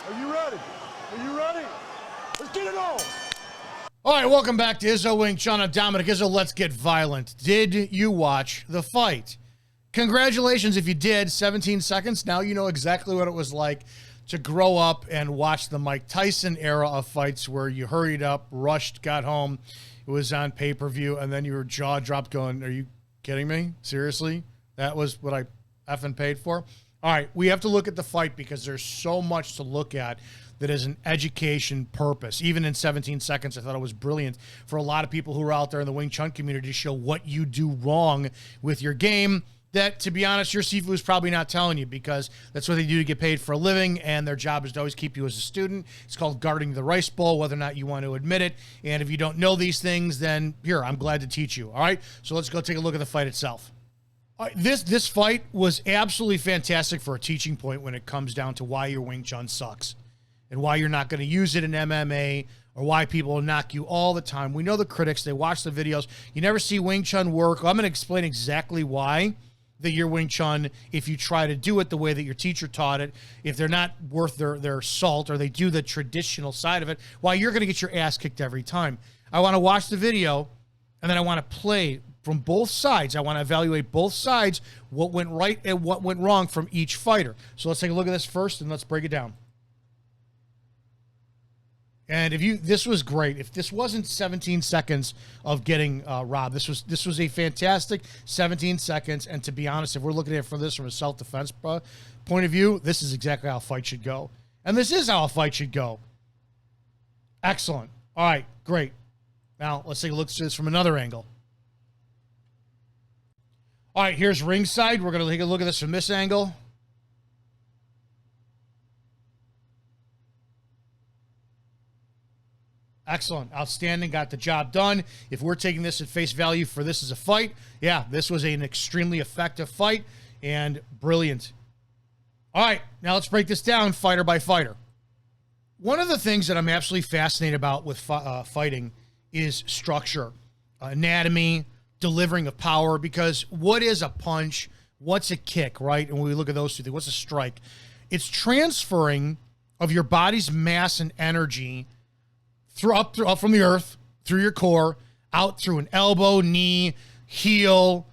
Are you ready? Are you ready? Let's get it on. All right, welcome back to Izzo Wing Chun. I'm Dominick Izzo. Let's get violent. Did you watch the fight? Congratulations if you did. 17 seconds. Now you know exactly what it was like to grow up and watch the Mike Tyson era of fights where you hurried up, rushed, got home. It was on pay-per-view, and then your jaw dropped going, are you kidding me? Seriously? That was what I effing paid for? All right, we have to look at the fight because there's so much to look at that is an education purpose. Even in 17 seconds, I thought it was brilliant for a lot of people who are out there in the Wing Chun community to show what you do wrong with your game that, to be honest, your Sifu is probably not telling you because that's what they do to get paid for a living, and their job is to always keep you as a student. It's called guarding the rice bowl, whether or not you want to admit it. And if you don't know these things, then here, I'm glad to teach you. All right, so let's go take a look at the fight itself. All right, this fight was absolutely fantastic for a teaching point when it comes down to why your Wing Chun sucks and why you're not going to use it in MMA or why people knock you all the time. We know the critics. They watch the videos. You never see Wing Chun work. I'm going to explain exactly why that your Wing Chun, if you try to do it the way that your teacher taught it, if they're not worth their salt or they do the traditional side of it, why you're going to get your ass kicked every time. I want to watch the video, and then I want to play from both sides. I want to evaluate both sides, what went right and what went wrong from each fighter. So let's take a look at this first, and let's break it down. And this was great. If this wasn't 17 seconds of getting robbed, this was a fantastic 17 seconds. And to be honest, if we're looking at it from a self-defense point of view, this is exactly how a fight should go. And this is how a fight should go. Excellent. All right, great. Now let's take a look at this from another angle. All right, here's ringside. We're going to take a look at this from this angle. Excellent. Outstanding. Got the job done. If we're taking this at face value for this as a fight, yeah, this was an extremely effective fight and brilliant. All right, now let's break this down fighter by fighter. One of the things that I'm absolutely fascinated about with fighting is structure, anatomy, delivering of power, because what is a punch? What's a kick, right? And when we look at those two things, what's a strike? It's transferring of your body's mass and energy up from the earth, through your core, out through an elbow, knee, heel,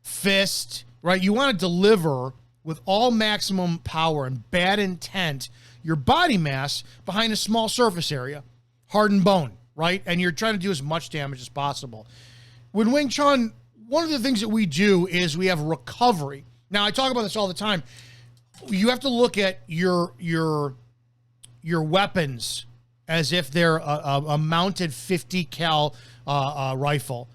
fist, right? You want to deliver with all maximum power and bad intent your body mass behind a small surface area, hardened bone, right? And you're trying to do as much damage as possible. With Wing Chun, one of the things that we do is we have recovery. Now, I talk about this all the time. You have to look at your weapons as if they're a mounted 50 cal rifle.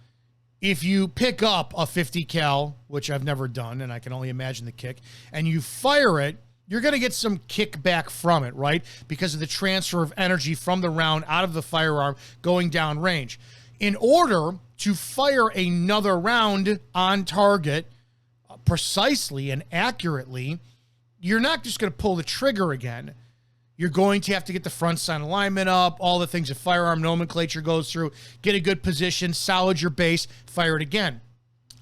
If you pick up a 50 cal, which I've never done, and I can only imagine the kick, and you fire it, you're going to get some kickback from it, right? Because of the transfer of energy from the round out of the firearm going down range. In order to fire another round on target precisely and accurately, you're not just going to pull the trigger again. You're going to have to get the front sight alignment up, all the things that firearm nomenclature goes through, get a good position, solid your base, fire it again.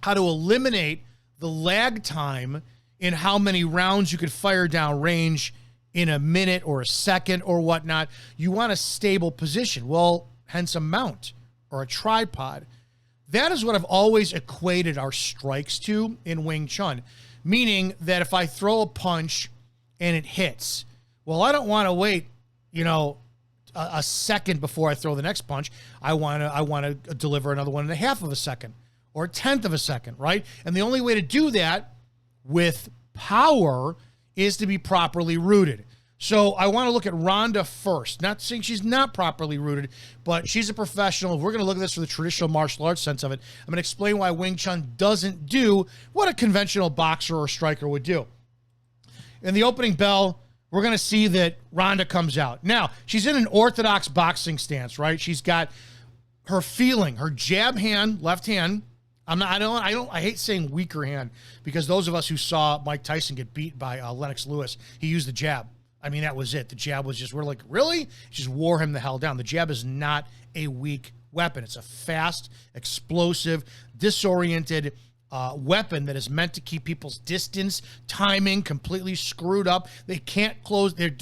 How to eliminate the lag time in how many rounds you could fire down range in a minute or a second or whatnot. You want a stable position. Well, hence a mount or a tripod. That is what I've always equated our strikes to in Wing Chun, meaning that if I throw a punch and it hits, well, I don't want to wait, a second before I throw the next punch. I want to deliver another 1.5 of a second or 1/10 of a second, right? And the only way to do that with power is to be properly rooted. So I want to look at Ronda first. Not saying she's not properly rooted, but she's a professional. If we're going to look at this from the traditional martial arts sense of it, I'm going to explain why Wing Chun doesn't do what a conventional boxer or striker would do. In the opening bell, we're going to see that Ronda comes out. Now, she's in an orthodox boxing stance, right? She's got her feeling, her jab hand, left hand. I hate saying weaker hand because those of us who saw Mike Tyson get beat by Lennox Lewis, he used the jab. I mean, that was it. The jab was we're like, really? Just wore him the hell down. The jab is not a weak weapon. It's a fast, explosive, disoriented weapon that is meant to keep people's distance, timing completely screwed up. They can't close. They're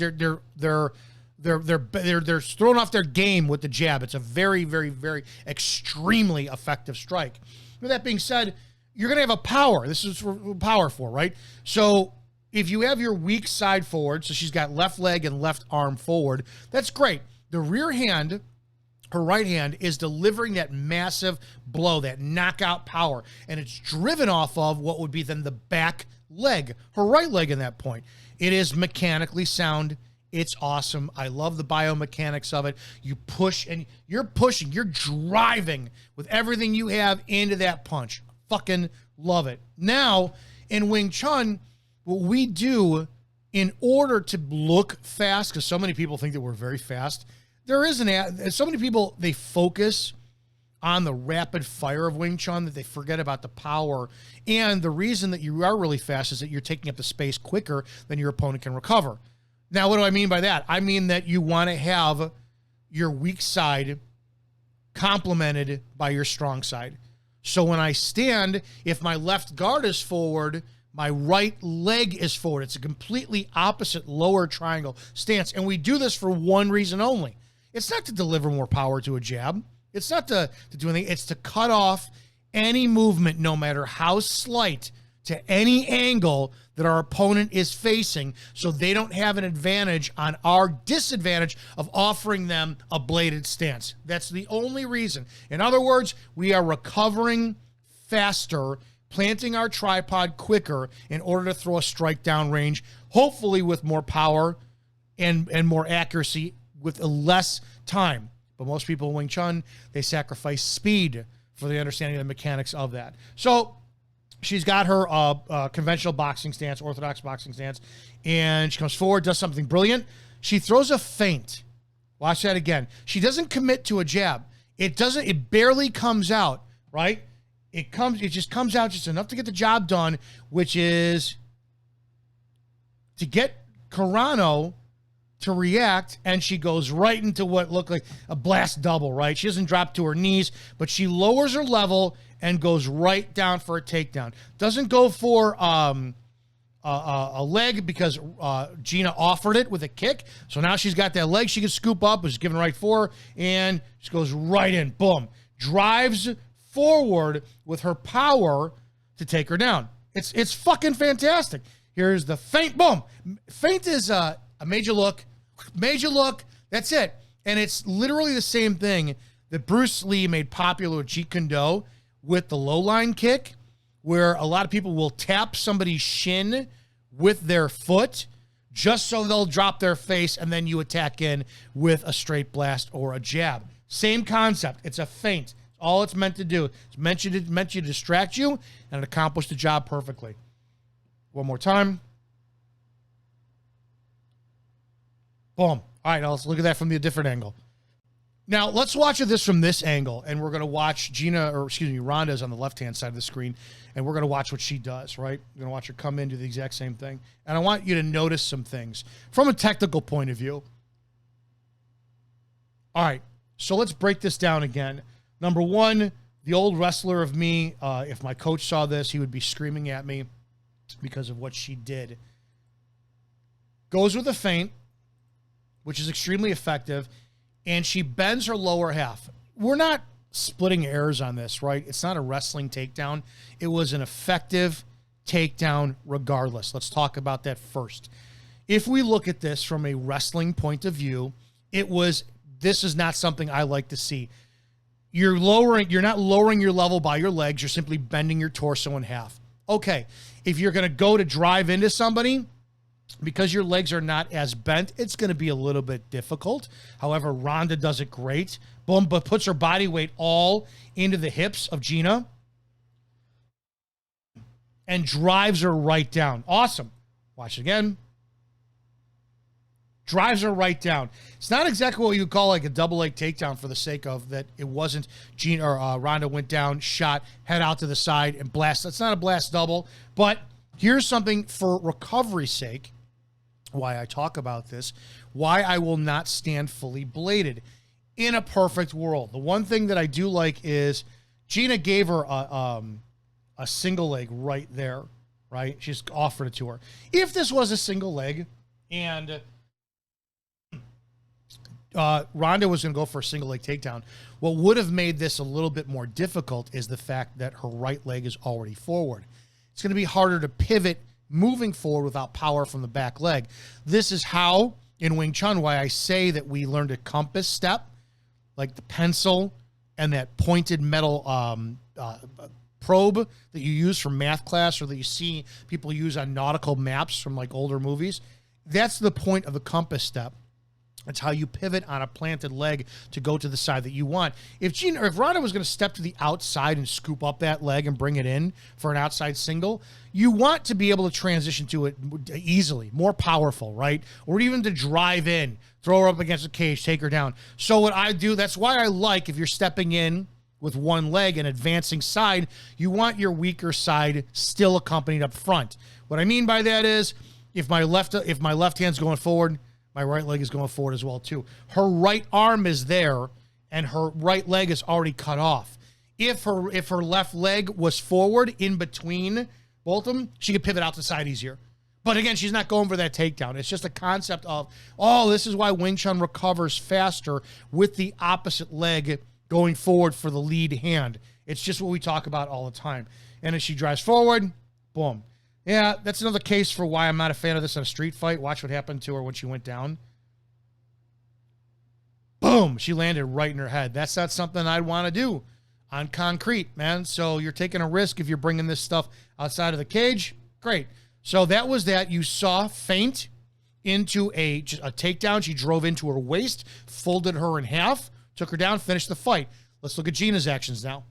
thrown off their game with the jab. It's a very, very, very extremely effective strike. With that being said, you're going to have a power. This is power for, right? So if you have your weak side forward, so she's got left leg and left arm forward, that's great. The rear hand, her right hand, is delivering that massive blow, that knockout power, and it's driven off of what would be then the back leg, her right leg in that point. It is mechanically sound. It's awesome. I love the biomechanics of it. You push and you're pushing, you're driving with everything you have into that punch. Fucking love it. Now, in Wing Chun, what we do in order to look fast, because so many people think that we're very fast, there isn't. So many people, they focus on the rapid fire of Wing Chun that they forget about the power. And the reason that you are really fast is that you're taking up the space quicker than your opponent can recover. Now, what do I mean by that? I mean that you want to have your weak side complemented by your strong side. So when I stand, if my left guard is forward, my right leg is forward. It's a completely opposite lower triangle stance. And we do this for one reason only. It's not to deliver more power to a jab. It's not to do anything. It's to cut off any movement, no matter how slight, to any angle that our opponent is facing, so they don't have an advantage on our disadvantage of offering them a bladed stance. That's the only reason. In other words, we are recovering faster, planting our tripod quicker in order to throw a strike down range, hopefully with more power and more accuracy with less time. But most people in Wing Chun, they sacrifice speed for the understanding of the mechanics of that. So she's got her conventional boxing stance, orthodox boxing stance, and she comes forward, does something brilliant. She throws a feint. Watch that again. She doesn't commit to a jab. It barely comes out, right? It just comes out just enough to get the job done, which is to get Carano to react, and she goes right into what looked like a blast double, right? She doesn't drop to her knees, but she lowers her level and goes right down for a takedown. Doesn't go for a leg because Gina offered it with a kick. So now she's got that leg she can scoop up, was given right for her, and she goes right in. Boom. Drives forward with her power to take her down. It's fucking fantastic. Here's the feint. Boom. Feint is a major look. Major look. That's it. And it's literally the same thing that Bruce Lee made popular with Jeet Kune Do with the low line kick, where a lot of people will tap somebody's shin with their foot just so they'll drop their face, and then you attack in with a straight blast or a jab. Same concept. It's a feint. It's all it's meant to do. It's meant to distract you and accomplish the job perfectly. One more time. Boom. All right, now let's look at that from the different angle. Now, let's watch this from this angle, and we're going to watch Ronda's on the left-hand side of the screen, and we're going to watch what she does, right? We're going to watch her come in, do the exact same thing. And I want you to notice some things from a technical point of view. All right, so let's break this down again. Number one, the old wrestler of me, if my coach saw this, he would be screaming at me because of what she did. Goes with a feint, which is extremely effective, and she bends her lower half. We're not splitting hairs on this, right? It's not a wrestling takedown. It was an effective takedown regardless. Let's talk about that first. If we look at this from a wrestling point of view, this is not something I like to see. You're not lowering your level by your legs. You're simply bending your torso in half. Okay, if you're going to go to drive into somebody, because your legs are not as bent, it's going to be a little bit difficult. However, Ronda does it great. Boom, but puts her body weight all into the hips of Gina and drives her right down. Awesome. Watch it again. Drives her right down. It's not exactly what you would call like a double leg takedown for the sake of that it wasn't Gina or Ronda went down, shot, head out to the side, and blast. That's not a blast double, but here's something for recovery's sake, why I talk about this, why I will not stand fully bladed in a perfect world. The one thing that I do like is Gina gave her a single leg right there, right? She's offered it to her. If this was a single leg and Ronda was going to go for a single leg takedown, what would have made this a little bit more difficult is the fact that her right leg is already forward. It's going to be harder to pivot moving forward without power from the back leg. This is how, in Wing Chun, why I say that we learned a compass step, like the pencil and that pointed metal probe that you use from math class or that you see people use on nautical maps from like older movies. That's the point of a compass step. It's how you pivot on a planted leg to go to the side that you want. If Ronda was going to step to the outside and scoop up that leg and bring it in for an outside single, you want to be able to transition to it easily, more powerful, right? Or even to drive in, throw her up against the cage, take her down. So what I do, that's why I like, if you're stepping in with one leg and advancing side, you want your weaker side still accompanied up front. What I mean by that is, if my left hand's going forward, my right leg is going forward as well, too. Her right arm is there, and her right leg is already cut off. If her left leg was forward in between both of them, she could pivot out the side easier. But again, she's not going for that takedown. It's just a concept of, oh, this is why Wing Chun recovers faster with the opposite leg going forward for the lead hand. It's just what we talk about all the time. And as she drives forward, boom. Yeah, that's another case for why I'm not a fan of this in a street fight. Watch what happened to her when she went down. Boom! She landed right in her head. That's not something I'd want to do on concrete, man. So you're taking a risk if you're bringing this stuff outside of the cage. Great. So that was that. You saw feint into a takedown. She drove into her waist, folded her in half, took her down, finished the fight. Let's look at Gina's actions now.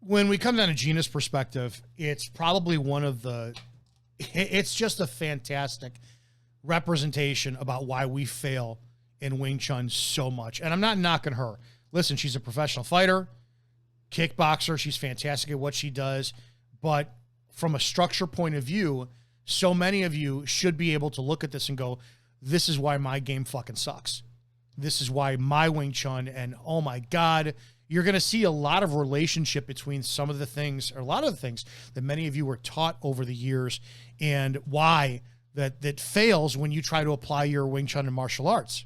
When we come down to Gina's perspective, it's probably it's just a fantastic representation about why we fail in Wing Chun so much. And I'm not knocking her. Listen, she's a professional fighter, kickboxer. She's fantastic at what she does. But from a structure point of view, so many of you should be able to look at this and go, this is why my game fucking sucks. This is why my Wing Chun, and oh my God, you're going to see a lot of relationship between some of the things, or a lot of the things that many of you were taught over the years, and why that fails when you try to apply your Wing Chun and martial arts.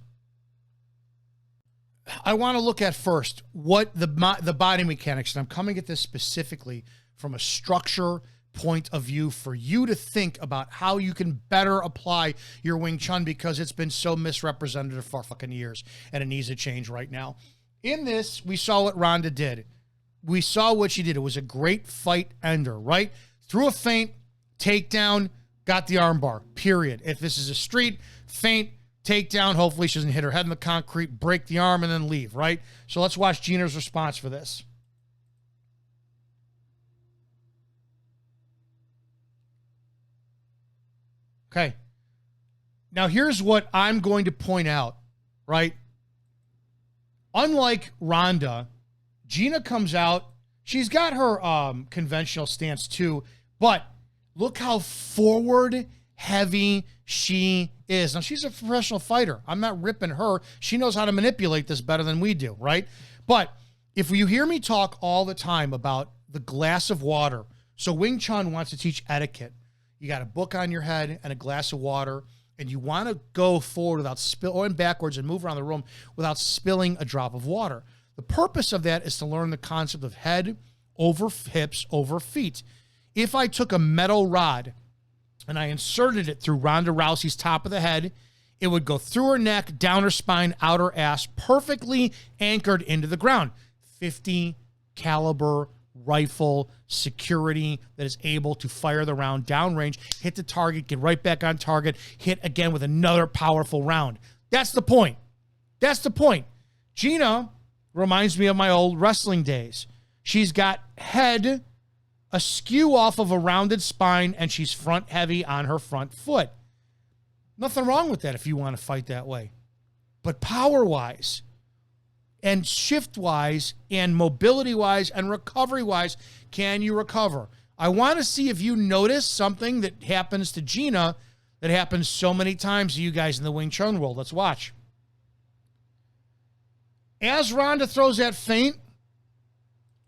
I want to look at first what the body mechanics, and I'm coming at this specifically from a structure point of view for you to think about how you can better apply your Wing Chun, because it's been so misrepresented for fucking years and it needs to change right now. In this, we saw what Ronda did. We saw what she did. It was a great fight ender, right? Threw a feint, takedown, got the armbar, period. If this is a street, feint, takedown, hopefully she doesn't hit her head in the concrete, break the arm, and then leave, right? So let's watch Gina's response for this. Okay. Now here's what I'm going to point out, right? Unlike Ronda, Gina comes out. She's got her conventional stance too, but look how forward heavy she is. Now, she's a professional fighter. I'm not ripping her. She knows how to manipulate this better than we do, right? But if you hear me talk all the time about the glass of water, so Wing Chun wants to teach etiquette. You got a book on your head and a glass of water, and you want to go forward without going backwards and move around the room without spilling a drop of water. The purpose of that is to learn the concept of head over hips over feet. If I took a metal rod and I inserted it through Ronda Rousey's top of the head, it would go through her neck, down her spine, out her ass, perfectly anchored into the ground. 50 caliber rifle security that is able to fire the round downrange, hit the target, get right back on target, hit again with another powerful round. That's the point. That's the point. Gina reminds me of my old wrestling days. She's got head askew off of a rounded spine, and she's front heavy on her front foot. Nothing wrong with that if you want to fight that way. But power-wise and shift-wise and mobility-wise and recovery-wise, can you recover? I want to see if you notice something that happens to Gina that happens so many times to you guys in the Wing Chun world. Let's watch. As Ronda throws that feint,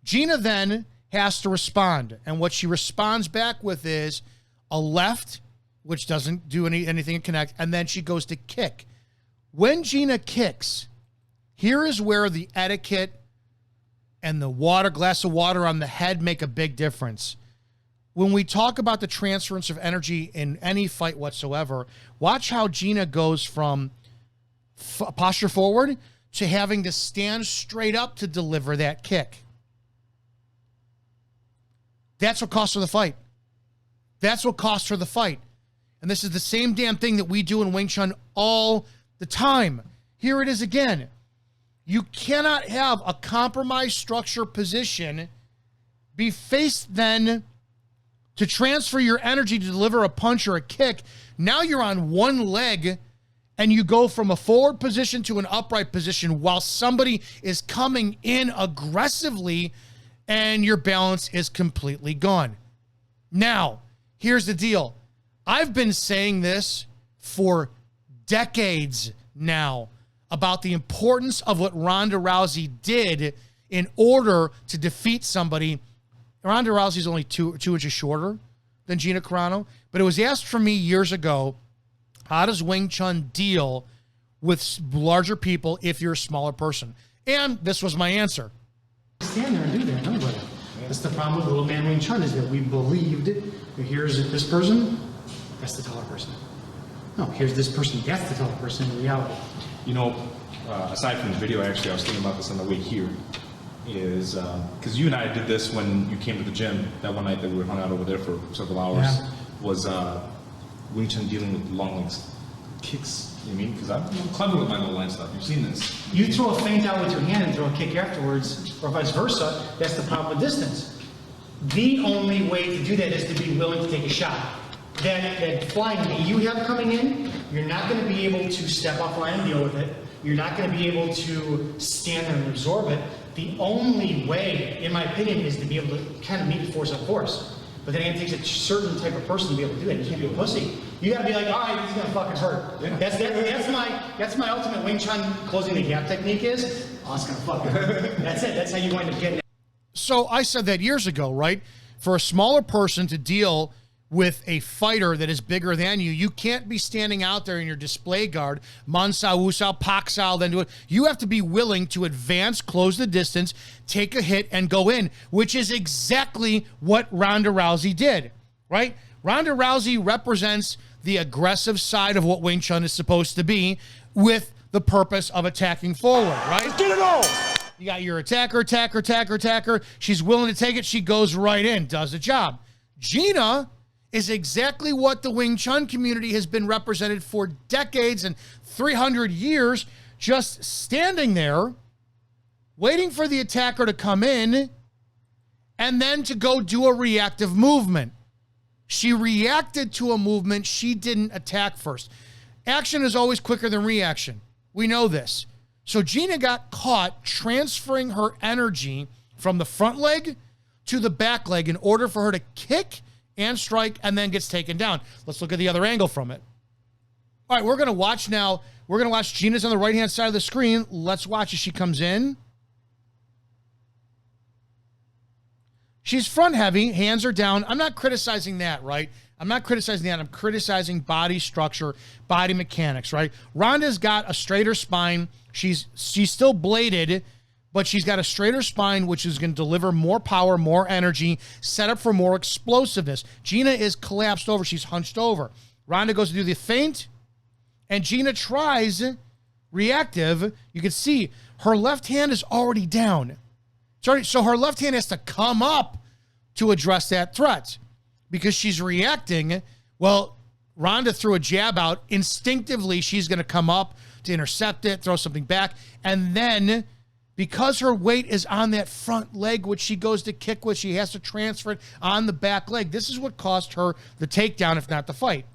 Gina then has to respond. And what she responds back with is a left, which doesn't do anything to connect, and then she goes to kick. When Gina kicks, here is where the etiquette and the glass of water on the head make a big difference. When we talk about the transference of energy in any fight whatsoever, watch how Gina goes from posture forward to having to stand straight up to deliver that kick. That's what cost her the fight. That's what cost her the fight. And this is the same damn thing that we do in Wing Chun all the time. Here it is again. You cannot have a compromised structure position be faced then to transfer your energy to deliver a punch or a kick. Now you're on one leg and you go from a forward position to an upright position while somebody is coming in aggressively and your balance is completely gone. Now, here's the deal. I've been saying this for decades now about the importance of what Ronda Rousey did in order to defeat somebody. Ronda Rousey's only two inches shorter than Gina Carano, but it was asked from me years ago, how does Wing Chun deal with larger people if you're a smaller person? And this was my answer. Stand there and do that, nobody. That's the problem with little man Wing Chun, is that we believed, here's this person, that's the taller person. No, here's this person, that's the taller person in reality. You know, aside from the video, actually, I was thinking about this on the way here, is because you and I did this when you came to the gym that one night that we were hung out over there for several hours, was Wing Chun dealing with long legs. Kicks, you mean? Because I'm clever with my low line stuff. You've seen this. You throw a feint out with your hand and throw a kick afterwards, or vice versa, that's the problem with distance. The only way to do that is to be willing to take a shot. That flying knee you have coming in, you're not going to be able to step off line and deal with it. You're not going to be able to stand there and absorb it. The only way, in my opinion, is to be able to kind of meet force on force. But then it takes a certain type of person to be able to do that. You can't be a pussy. You got to be like, all right, this is going to fucking hurt. Yeah. That's my ultimate Wing Chun closing the gap technique is, oh, it's going to fucking hurt. That's it. That's how you wind up getting it. So I said that years ago, right? For a smaller person to deal with a fighter that is bigger than you, you can't be standing out there in your display guard, Mansao, Wusao, Paksao, then do it. You have to be willing to advance, close the distance, take a hit, and go in, which is exactly what Ronda Rousey did, right? Ronda Rousey represents the aggressive side of what Wing Chun is supposed to be with the purpose of attacking forward, right? Let's get it on! You got your attacker. She's willing to take it. She goes right in, does the job. Gina is exactly what the Wing Chun community has been represented for decades and 300 years, just standing there, waiting for the attacker to come in, and then to go do a reactive movement. She reacted to a movement. She didn't attack first. Action is always quicker than reaction. We know this. So Gina got caught transferring her energy from the front leg to the back leg in order for her to kick and strike, and then gets taken down. Let's look at the other angle from it. All right, we're going to watch now. We're going to watch Gina's on the right-hand side of the screen. Let's watch as she comes in. She's front heavy, hands are down. I'm not criticizing that, right? I'm not criticizing that. I'm criticizing body structure, body mechanics, right? Ronda's got a straighter spine. She's still bladed, but she's got a straighter spine, which is going to deliver more power, more energy, set up for more explosiveness. Gina is collapsed over. She's hunched over. Ronda goes to do the feint, and Gina tries reactive. You can see her left hand is already down. So her left hand has to come up to address that threat because she's reacting. Well, Ronda threw a jab out. Instinctively, she's going to come up to intercept it, throw something back, and then because her weight is on that front leg, which she goes to kick with, she has to transfer it on the back leg. This is what cost her the takedown, if not the fight.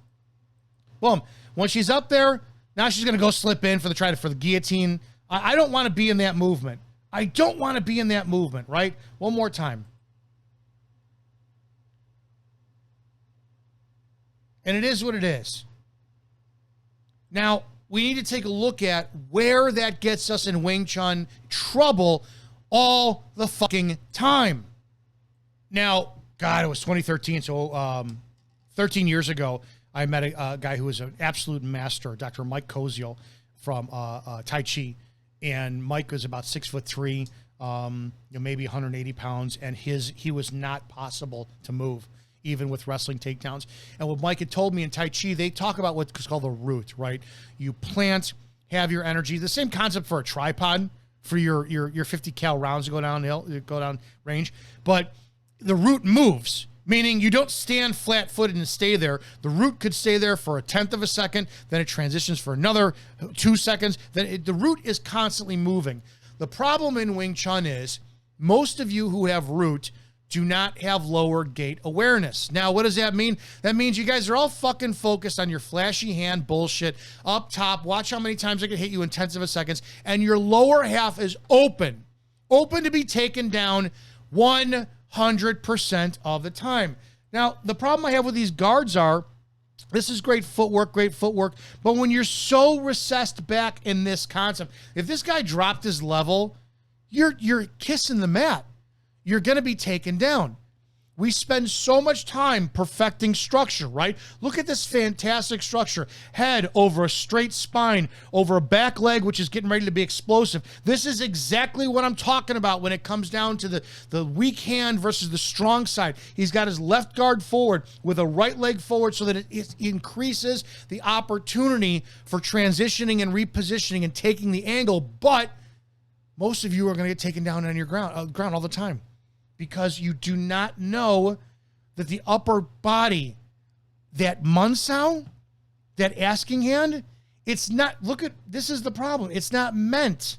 Boom. When she's up there, now she's going to go slip in for the guillotine. I don't want to be in that movement. I don't want to be in that movement, right? One more time. And it is what it is. Now, we need to take a look at where that gets us in Wing Chun trouble all the fucking time. Now, God, it was 2013, so 13 years ago, I met a guy who was an absolute master, Dr. Mike Koziel from Tai Chi, and Mike was about 6'3", maybe 180 pounds, and he was not possible to move, even with wrestling takedowns. And what Mike had told me in Tai Chi, they talk about what's called the root, right? You plant, have your energy. The same concept for a tripod for your 50 cal rounds to go down range, but the root moves. Meaning you don't stand flat-footed and stay there. The root could stay there for a tenth of a second, then it transitions for another 2 seconds. The root is constantly moving. The problem in Wing Chun is most of you who have root do not have lower gate awareness. Now, what does that mean? That means you guys are all fucking focused on your flashy hand bullshit up top. Watch how many times I can hit you in tenths of a second. And your lower half is open to be taken down 100% of the time. Now, the problem I have with these guards are, this is great footwork, but when you're so recessed back in this concept, if this guy dropped his level, you're kissing the mat. You're going to be taken down. We spend so much time perfecting structure, right? Look at this fantastic structure. Head over a straight spine, over a back leg, which is getting ready to be explosive. This is exactly what I'm talking about when it comes down to the weak hand versus the strong side. He's got his left guard forward with a right leg forward so that it increases the opportunity for transitioning and repositioning and taking the angle. But most of you are going to get taken down on your ground all the time, because you do not know that the upper body, that Munsao, that asking hand, it's not, this is the problem. It is not meant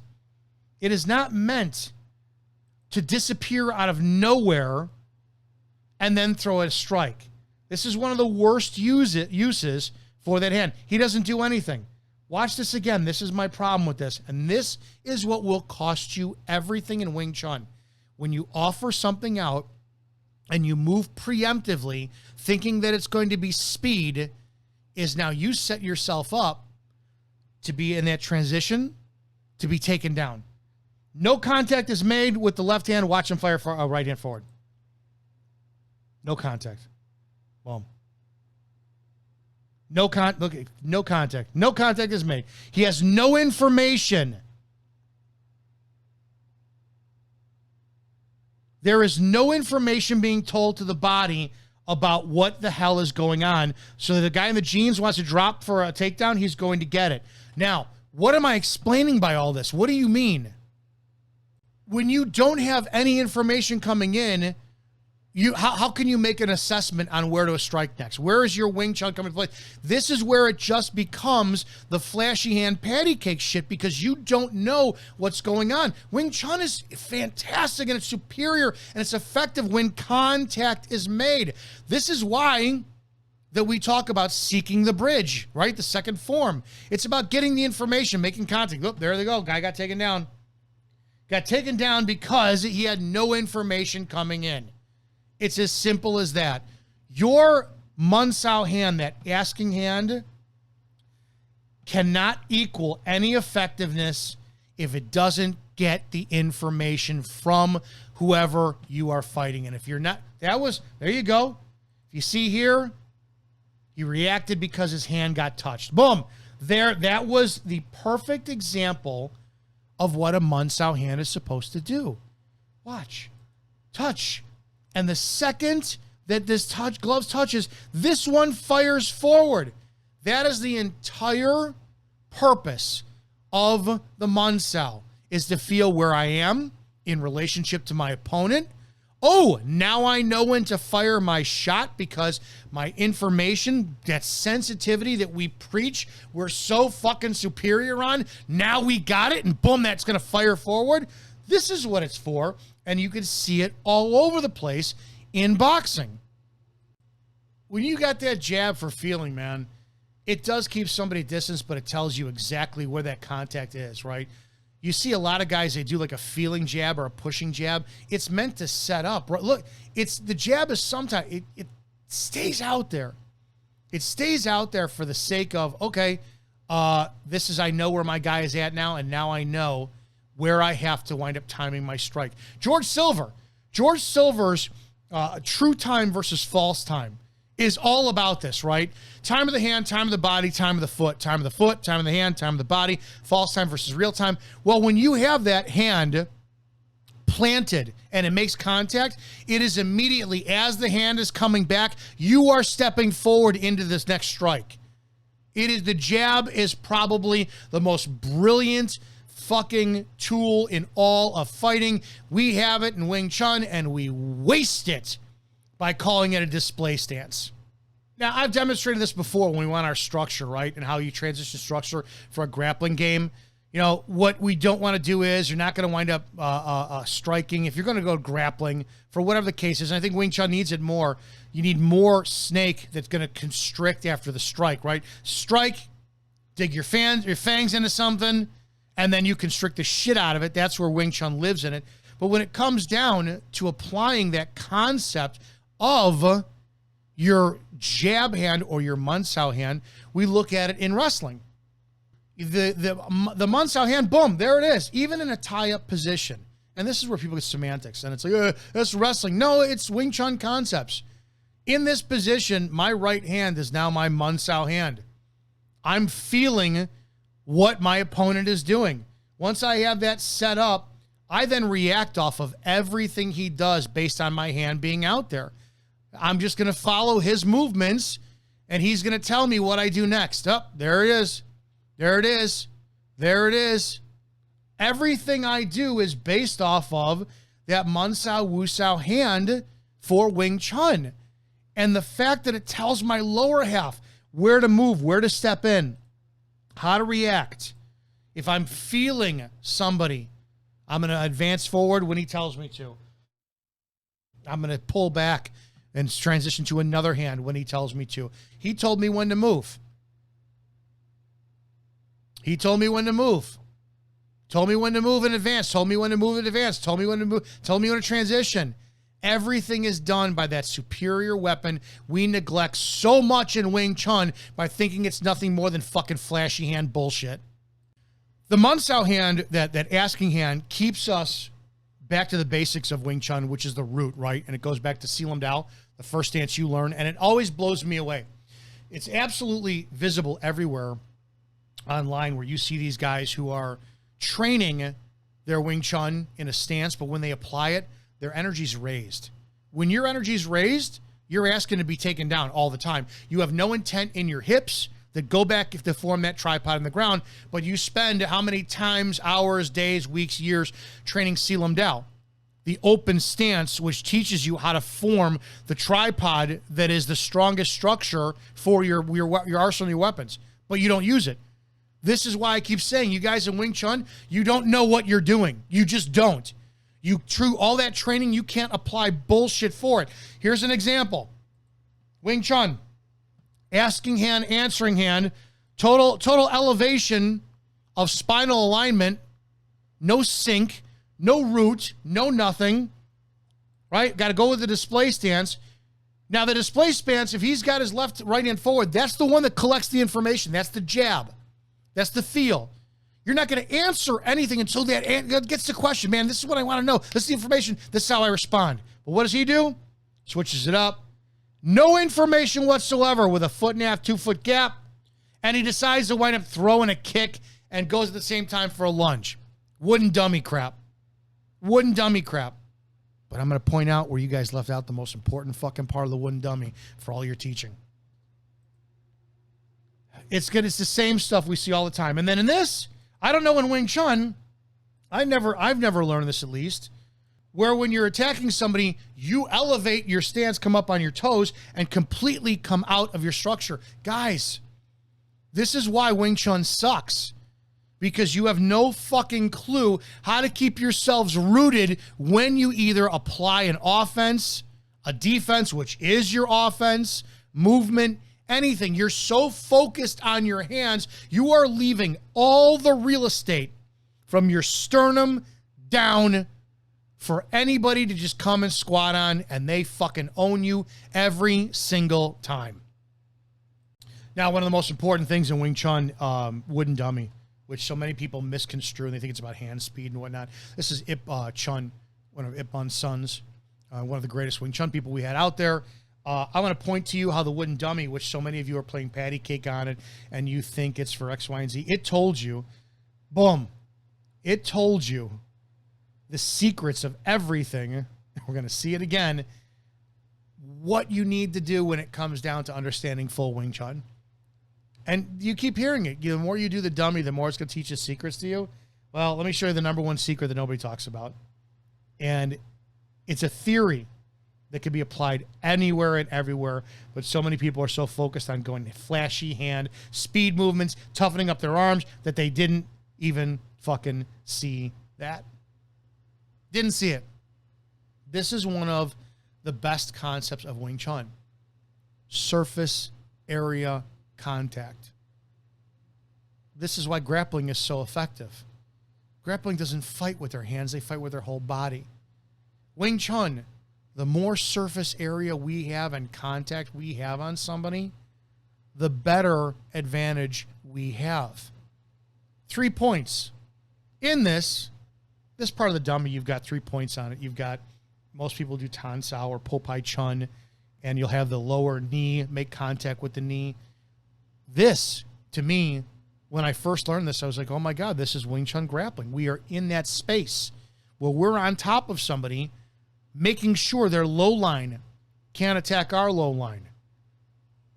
to disappear out of nowhere and then throw a strike. This is one of the worst uses for that hand. He doesn't do anything. Watch this again. This is my problem with this. And this is what will cost you everything in Wing Chun. When you offer something out and you move preemptively, thinking that it's going to be speed, is now you set yourself up to be in that transition, to be taken down. No contact is made with the left hand. Watch him fire for a right hand forward. No contact. Boom. No contact. No contact is made. He has no information. There is no information being told to the body about what the hell is going on. So the guy in the jeans wants to drop for a takedown, he's going to get it. Now, what am I explaining by all this? What do you mean? When you don't have any information coming in, how can you make an assessment on where to strike next? Where is your Wing Chun coming to play? This is where it just becomes the flashy hand patty cake shit, because you don't know what's going on. Wing Chun is fantastic and it's superior and it's effective when contact is made. This is why that we talk about seeking the bridge, right? The second form. It's about getting the information, making contact. Look, there they go. Guy got taken down. Got taken down because he had no information coming in. It's as simple as that. Your Munsao hand, that asking hand, cannot equal any effectiveness if it doesn't get the information from whoever you are fighting. And if you're not, there you go. If you see here, he reacted because his hand got touched. Boom. There, that was the perfect example of what a Munsao hand is supposed to do. Watch. Touch. And the second that this glove touches, this one fires forward. That is the entire purpose of the Munsao, is to feel where I am in relationship to my opponent. Oh, now I know when to fire my shot, because my information, that sensitivity that we preach, we're so fucking superior on, now we got it, and boom, that's going to fire forward. This is what it's for. And you can see it all over the place in boxing. When you got that jab for feeling, man, it does keep somebody distance, but it tells you exactly where that contact is, right? You see a lot of guys, they do like a feeling jab or a pushing jab. It's meant to set up. Right? Look, the jab is sometimes, it stays out there. It stays out there for the sake of, okay, I know where my guy is at now, and now I know where I have to wind up timing my strike. George Silver's true time versus false time is all about this, right? Time of the hand, time of the body, time of the foot, time of the foot, time of the hand, time of the body, false time versus real time. Well, when you have that hand planted and it makes contact, it is immediately, as the hand is coming back, you are stepping forward into this next strike. The jab is probably the most brilliant fucking tool in all of fighting. We have it in Wing Chun and we waste it by calling it a display stance. Now, I've demonstrated this before when we want our structure, right? And how you transition structure for a grappling game. You know, what we don't want to do is you're not going to wind up striking. If you're going to go grappling, for whatever the case is, and I think Wing Chun needs it more, you need more snake that's going to constrict after the strike, right? Strike, dig your fangs into something, and then you constrict the shit out of it. That's where Wing Chun lives in it. But when it comes down to applying that concept of your jab hand or your Munsao hand, we look at it in wrestling. The Munsao hand, boom, there it is, even in a tie-up position. And this is where people get semantics, and it's like, that's wrestling. No, it's Wing Chun concepts. In this position, my right hand is now my Munsao hand. I'm feeling what my opponent is doing. Once I have that set up, I then react off of everything he does based on my hand being out there. I'm just going to follow his movements, and he's going to tell me what I do next. Oh, there it is. There it is. There it is. Everything I do is based off of that Munsao Wusao hand for Wing Chun. And the fact that it tells my lower half where to move, where to step in, how to react. If I'm feeling somebody, I'm going to advance forward when he tells me to. I'm going to pull back and transition to another hand when he tells me to. He told me when to move. He told me when to move. Told me when to move in advance. Told me when to move in advance. Told me when to move. Told me when to transition. Everything is done by that superior weapon we neglect so much in Wing Chun by thinking it's nothing more than fucking flashy hand bullshit. The Munsao hand, that asking hand, keeps us back to the basics of Wing Chun, which is the root, right? And it goes back to Silam Dao, the first stance you learn, and it always blows me away. It's absolutely visible everywhere online where you see these guys who are training their Wing Chun in a stance, but when they apply it, their energy's raised. When your energy's raised, you're asking to be taken down all the time. You have no intent in your hips that go back to form that tripod in the ground, but you spend how many times, hours, days, weeks, years training Silam Dao, the open stance, which teaches you how to form the tripod that is the strongest structure for your arsenal and your weapons, but you don't use it. This is why I keep saying, you guys in Wing Chun, you don't know what you're doing. You just don't. All that training, you can't apply bullshit for it. Here's an example. Wing Chun, asking hand, answering hand, total elevation of spinal alignment, no sink, no root, no nothing, right? Got to go with the display stance. Now, the display stance, if he's got his left, right hand forward, that's the one that collects the information. That's the jab. That's the feel. You're not going to answer anything until that gets the question. Man, this is what I want to know. This is the information. This is how I respond. But what does he do? Switches it up. No information whatsoever with a 1.5 2 foot gap. And he decides to wind up throwing a kick and goes at the same time for a lunge. Wooden dummy crap. Wooden dummy crap. But I'm going to point out where you guys left out the most important fucking part of the wooden dummy for all your teaching. It's good. It's the same stuff we see all the time. And then in this, I don't know, in Wing Chun, I've never learned this, at least, where when you're attacking somebody, you elevate your stance, come up on your toes, and completely come out of your structure. Guys, this is why Wing Chun sucks. Because you have no fucking clue how to keep yourselves rooted when you either apply an offense, a defense, which is your offense, movement, anything. You're so focused on your hands, you are leaving all the real estate from your sternum down for anybody to just come and squat on, and they fucking own you every single time. Now, one of the most important things in Wing Chun, wooden dummy, which so many people misconstrue and they think it's about hand speed and whatnot. This is Ip Chun, one of Ip Man's sons, one of the greatest Wing Chun people we had out there. I want to point to you how the wooden dummy, which so many of you are playing patty cake on it, and you think it's for X, Y, and Z. It told you, boom, it told you the secrets of everything. We're going to see it again. What you need to do when it comes down to understanding full Wing Chun. And you keep hearing it. The more you do the dummy, the more it's going to teach you secrets to you. Well, let me show you the number one secret that nobody talks about. And it's a theory that can be applied anywhere and everywhere, but so many people are so focused on going flashy hand, speed movements, toughening up their arms, that they didn't even fucking see that. Didn't see it. This is one of the best concepts of Wing Chun. Surface area contact. This is why grappling is so effective. Grappling doesn't fight with their hands, they fight with their whole body. Wing Chun, the more surface area we have and contact we have on somebody, the better advantage we have. 3 points. In this part of the dummy, you've got 3 points on it. You've got, most people do Tan Sao or Po Pai Chun, and you'll have the lower knee make contact with the knee. This, to me, when I first learned this, I was like, oh my God, this is Wing Chun grappling. We are in that space where we're on top of somebody, making sure their low line can't attack our low line.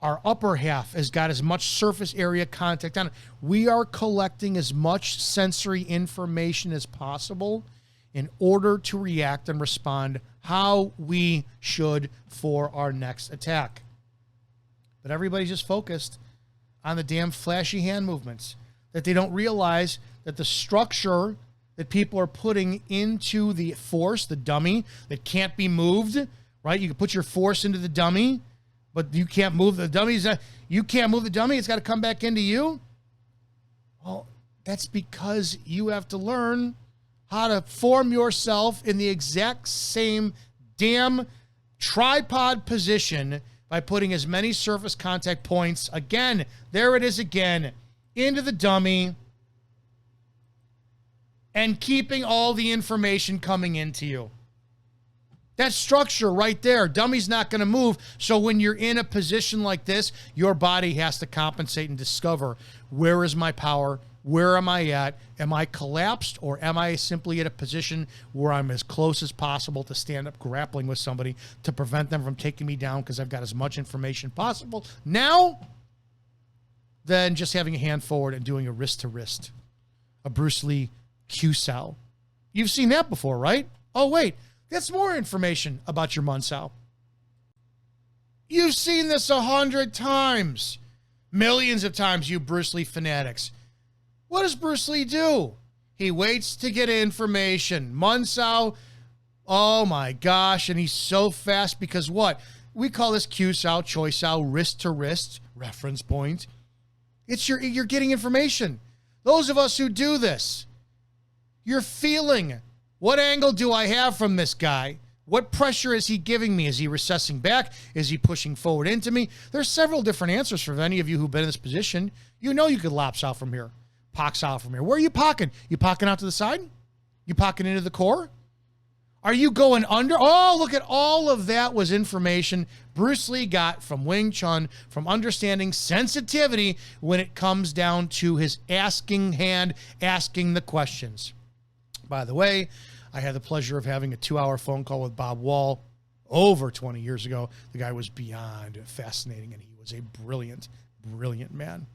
Our upper half has got as much surface area contact on it. We are collecting as much sensory information as possible in order to react and respond how we should for our next attack. But everybody's just focused on the damn flashy hand movements, that they don't realize that the structure that people are putting into the force, the dummy, that can't be moved, right? You can put your force into the dummy, but you can't move the dummy. You can't move the dummy. It's got to come back into you. Well, that's because you have to learn how to form yourself in the exact same damn tripod position by putting as many surface contact points, again, there it is again, into the dummy, and keeping all the information coming into you. That structure right there, dummy's not going to move. So when you're in a position like this, your body has to compensate and discover, where is my power? Where am I at? Am I collapsed, or am I simply at a position where I'm as close as possible to stand up grappling with somebody to prevent them from taking me down because I've got as much information possible now than just having a hand forward and doing a wrist to wrist, a Bruce Lee Q-Sao. You've seen that before, right? Oh, wait, that's more information about your Mun-Sao. You've seen this 100 times, millions of times, you Bruce Lee fanatics. What does Bruce Lee do? He waits to get information. Mun-Sao, oh my gosh, and he's so fast because what? We call this Q-Sao, Choi-Sao, wrist to wrist, reference point. It's you're getting information. Those of us who do this, you're feeling, what angle do I have from this guy? What pressure is he giving me? Is he recessing back? Is he pushing forward into me? There's several different answers for any of you who've been in this position. You know you could lapse out from here. Pocks out from here. Where are you pocking? You pocking out to the side? You pocking into the core? Are you going under? Oh, look at all of that was information Bruce Lee got from Wing Chun, from understanding sensitivity when it comes down to his asking hand, asking the questions. By the way, I had the pleasure of having a 2-hour phone call with Bob Wall over 20 years ago. The guy was beyond fascinating, and he was a brilliant, brilliant man.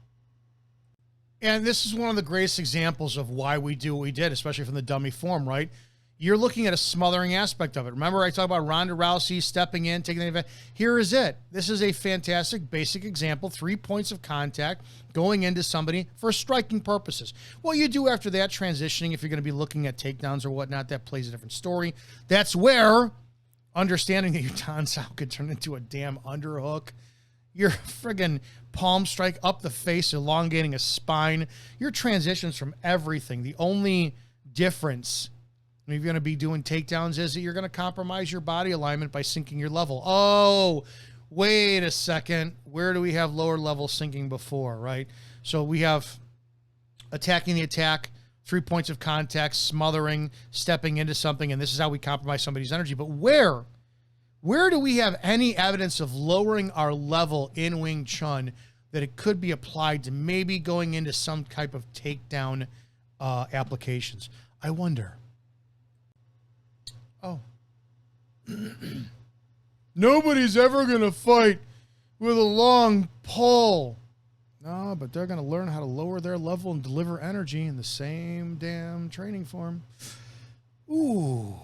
And this is one of the greatest examples of why we do what we did, especially from the dummy form, right? You're looking at a smothering aspect of it. Remember I talked about Ronda Rousey stepping in, taking the event. Here is it. This is a fantastic basic example. 3 points of contact going into somebody for striking purposes. What you do after that, transitioning, if you're going to be looking at takedowns or whatnot, that plays a different story. That's where understanding that your Tan Sao could turn into a damn underhook, your friggin' palm strike up the face, elongating a spine, your transitions from everything. The only difference if you're going to be doing takedowns is that you're going to compromise your body alignment by sinking your level. Oh, wait a second. Where do we have lower level sinking before, right? So we have attacking the attack, 3 points of contact, smothering, stepping into something, and this is how we compromise somebody's energy. But where do we have any evidence of lowering our level in Wing Chun that it could be applied to maybe going into some type of takedown applications? I wonder. Oh. Nobody's ever going to fight with a long pole. No, but they're going to learn how to lower their level and deliver energy in the same damn training form. Ooh.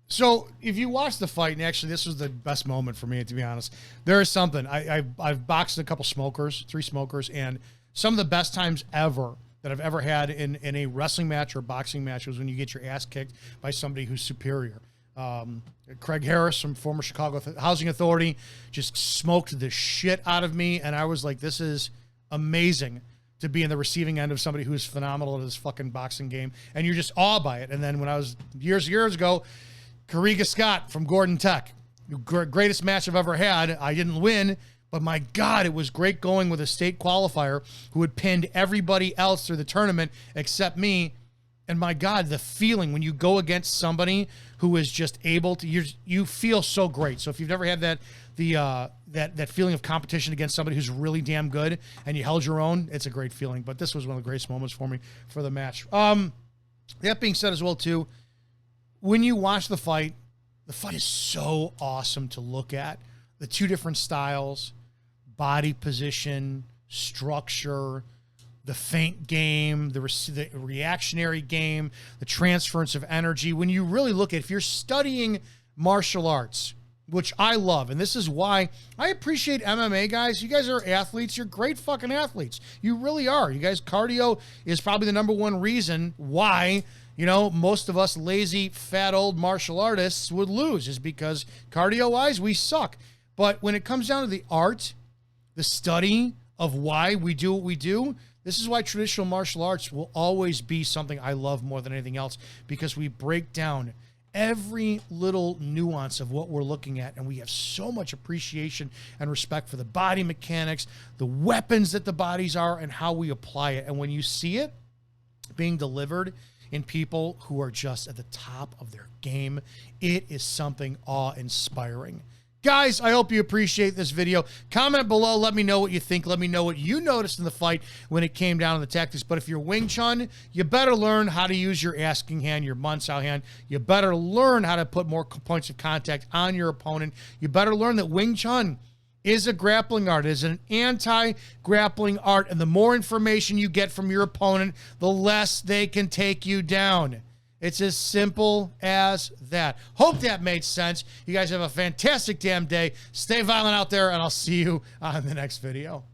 So if you watch the fight, and actually this was the best moment for me, to be honest, there is something. I've boxed a couple smokers, 3 smokers, and some of the best times ever that I've ever had in a wrestling match or boxing match was when you get your ass kicked by somebody who's superior. Craig Harris from former Chicago Housing Authority just smoked the shit out of me, and I was like, this is amazing to be in the receiving end of somebody who's phenomenal at this fucking boxing game, and you're just awed by it. And then when I was years ago, Kariga Scott from Gordon Tech, greatest match I've ever had. I didn't win, but my God, it was great going with a state qualifier who had pinned everybody else through the tournament except me. And my God, the feeling when you go against somebody who is just able to, you feel so great. So if you've never had that feeling of competition against somebody who's really damn good and you held your own, it's a great feeling. But this was one of the greatest moments for me for the match. That being said as well too, when you watch the fight is so awesome to look at. The 2 different styles, body position, structure, the feint game, the reactionary game, the transference of energy. When you really look at, if you're studying martial arts, which I love, and this is why I appreciate MMA guys. You guys are athletes. You're great fucking athletes. You really are. You guys, cardio is probably the #1 reason why, you know, most of us lazy, fat, old martial artists would lose, is because cardio-wise, we suck. But when it comes down to the art, the study of why we do what we do, this is why traditional martial arts will always be something I love more than anything else, because we break down every little nuance of what we're looking at, and we have so much appreciation and respect for the body mechanics, the weapons that the bodies are, and how we apply it. And when you see it being delivered in people who are just at the top of their game, it is something awe-inspiring. Guys, I hope you appreciate this video. Comment below. Let me know what you think. Let me know what you noticed in the fight when it came down to the tactics. But if you're Wing Chun, you better learn how to use your asking hand, your Munsao hand. You better learn how to put more points of contact on your opponent. You better learn that Wing Chun is a grappling art. It is an anti-grappling art. And the more information you get from your opponent, the less they can take you down. It's as simple as that. Hope that made sense. You guys have a fantastic damn day. Stay violent out there, and I'll see you on the next video.